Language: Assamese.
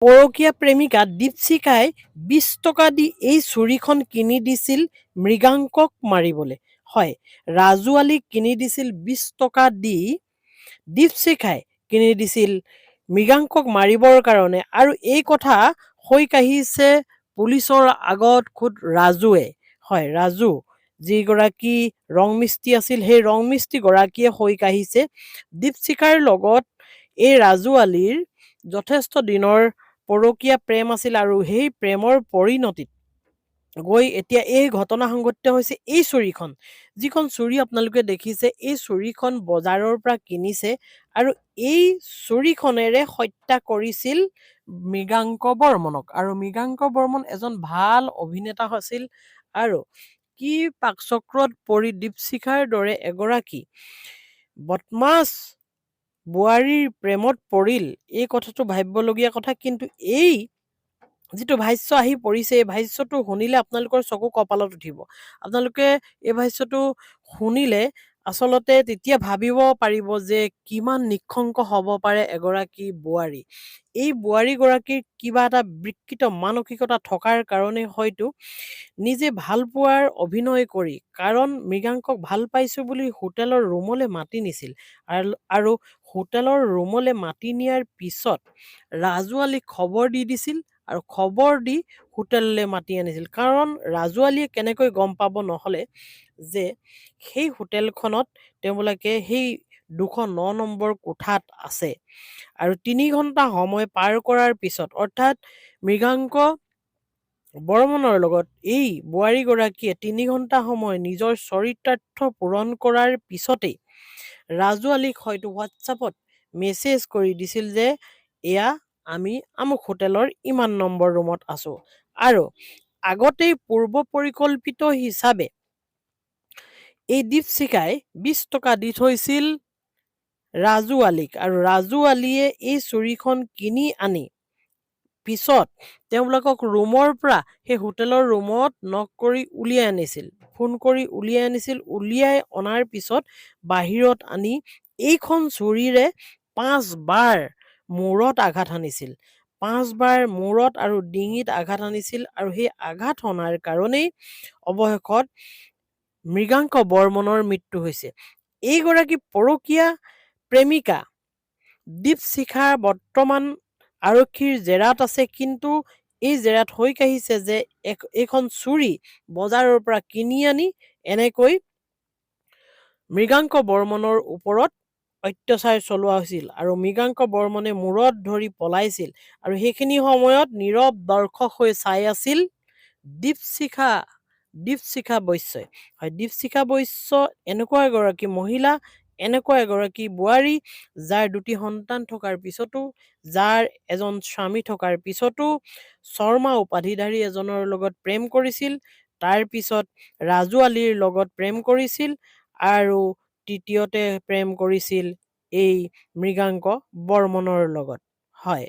পৰকীয়া প্ৰেমিকা দীপশিখাই ২০ টকা দি এই চুৰিখন কিনি দিছিল মৃগাংকক মাৰিবলৈ। হয়, ৰাজু আলীক কিনি দিছিল ২০ টকা দি, দীপশিখাই কিনি দিছিল মৃগাংকক মাৰিবৰ কাৰণে। আৰু এই কথা হৈ কাঢ়িছে পুলিচৰ আগত খোদ ৰাজুৱে। হয়, ৰাজু যিগৰাকী ৰং মিস্ত্ৰী আছিল, সেই ৰং মিস্ত্ৰীগৰাকীয়ে হৈ কাঢ়িছে দীপশিখাৰ লগত এই ৰাজু আলীৰ যথেষ্ট দিনৰ পৰকীয়া প্ৰেম আছিল, আৰু সেই প্ৰেমৰ পৰিণতিত গৈ এতিয়া এই ঘটনা সংঘটিত হৈছে। এই চুৰিখন, যিখন চুৰি আপোনালোকে দেখিছে, এই চুৰিখন বজাৰৰ পৰা কিনিছে আৰু এই চুৰিখনেৰে হত্যা কৰিছিল মৃগাংক বৰ্মনক। আৰু মৃগাংক বৰ্মন এজন ভাল অভিনেতা আছিল, আৰু কি পাকচক্ৰত পৰি দীপশিখাৰ দৰে এগৰাকী বদমাছ বোৱাৰীৰ প্ৰেমত পৰিল, এই কথাটো ভাবিবলগীয়া কথা। কিন্তু এই যিটো ভাষ্য আহি পৰিছে, এই ভাষ্যটো শুনিলে আপোনালোকৰ চকু কপালত উঠিব। আপোনালোকে এই ভাষ্যটো শুনিলে আচলতে তেতিয়া ভাবিব পাৰিব যে কিমান নিঃশংক হ'ব পাৰে এগৰাকী বোৱাৰী। এই বোৱাৰীগৰাকীৰ কিবা এটা বিকৃত মানসিকতা থকাৰ কাৰণে হয়তো নিজে ভাল পোৱাৰ অভিনয় কৰি, কাৰণ মৃগাংকক ভাল পাইছোঁ বুলি হোটেলৰ ৰুমলৈ মাতি নিছিল, আৰু হোটেলৰ ৰুমলৈ মাতি নিয়াৰ পিছত ৰাজু আলীক খবৰ দি দিছিল, আৰু খবৰ দি হোটেললৈ মাতি আনিছিল। কাৰণ ৰাজু আলীয়ে কেনেকৈ গম পাব নহ'লে যে সেই হোটেলখনত তেওঁলোকে সেই ২০৯ নম্বৰ কোঠাত আছে। আৰু ৩ ঘণ্টা সময় পাৰ কৰাৰ পিছত, অৰ্থাৎ মৃগাংক বৰ্মনৰ লগত এই বোৱাৰীগৰাকীয়ে ৩ ঘণ্টা সময় নিজৰ চৰিতাৰ্থ পূৰণ কৰাৰ পিছতেই ৰাজু আলীক হয়তো হোৱাটছআপত মেছেজ কৰি দিছিল যে এয়া আমি আমুক হোটেলৰ ইমান নম্বৰ ৰুমত আছোঁ। আৰু আগতেই পূৰ্ব পৰিকল্পিত হিচাপে এই দীপশিখাই ২০ টকা দি থৈছিল ৰাজু আলীক, আৰু ৰাজু আলীয়ে এই চুৰিখন কিনি আনি পিছত তেওঁলোকক ৰুমৰ পৰা সেই হোটেলৰ ৰুমত নক কৰি উলিয়াই আনিছিল, ফোন কৰি উলিয়াই আনিছিল। উলিয়াই অনাৰ পিছত বাহিৰত আনি এইখন চুৰিৰে ৫ বাৰ মূৰত আঘাত হানিছিল, ৫ বাৰ মূৰত আৰু ডিঙিত আঘাত হানিছিল। আৰু সেই আঘাত হনাৰ কাৰণেই অৱশেষত মৃগাংক বৰ্মনৰ মৃত্যু হৈছে। এইগৰাকী পৰকীয়া প্ৰেমিকা দীপশিখা বৰ্তমান আৰক্ষীৰ জেৰাত আছে, কিন্তু এই জেৰাত হৈ কাঢ়িছে যে এইখন চুৰি বজাৰৰ পৰা কিনি আনি এনেকৈ মৃগাংক বৰ্মনৰ ওপৰত অত্যাচাৰ চলোৱা হৈছিল, আৰু মৃগাংক বৰ্মনে মূৰত ধৰি পলাইছিল। আৰু সেইখিনি সময়ত নীৰৱ দৰ্শক হৈ চাই আছিল দীপশিখা বৈশ্যই। হয়, দীপশিখা বৈশ্য এনেকুৱা এগৰাকী মহিলা, এনেকুৱা এগৰাকী বোৱাৰী, যাৰ ২টি সন্তান থকাৰ পিছতো, যাৰ এজন স্বামী থকাৰ পিছতো শৰ্মা উপাধিধাৰী এজনৰ লগত প্ৰেম কৰিছিল, তাৰ পিছত ৰাজু আলীৰ লগত প্ৰেম কৰিছিল, আৰু তৃতীয়তে প্ৰেম কৰিছিল এই মৃগাংক বৰ্মনৰ লগত। হয়।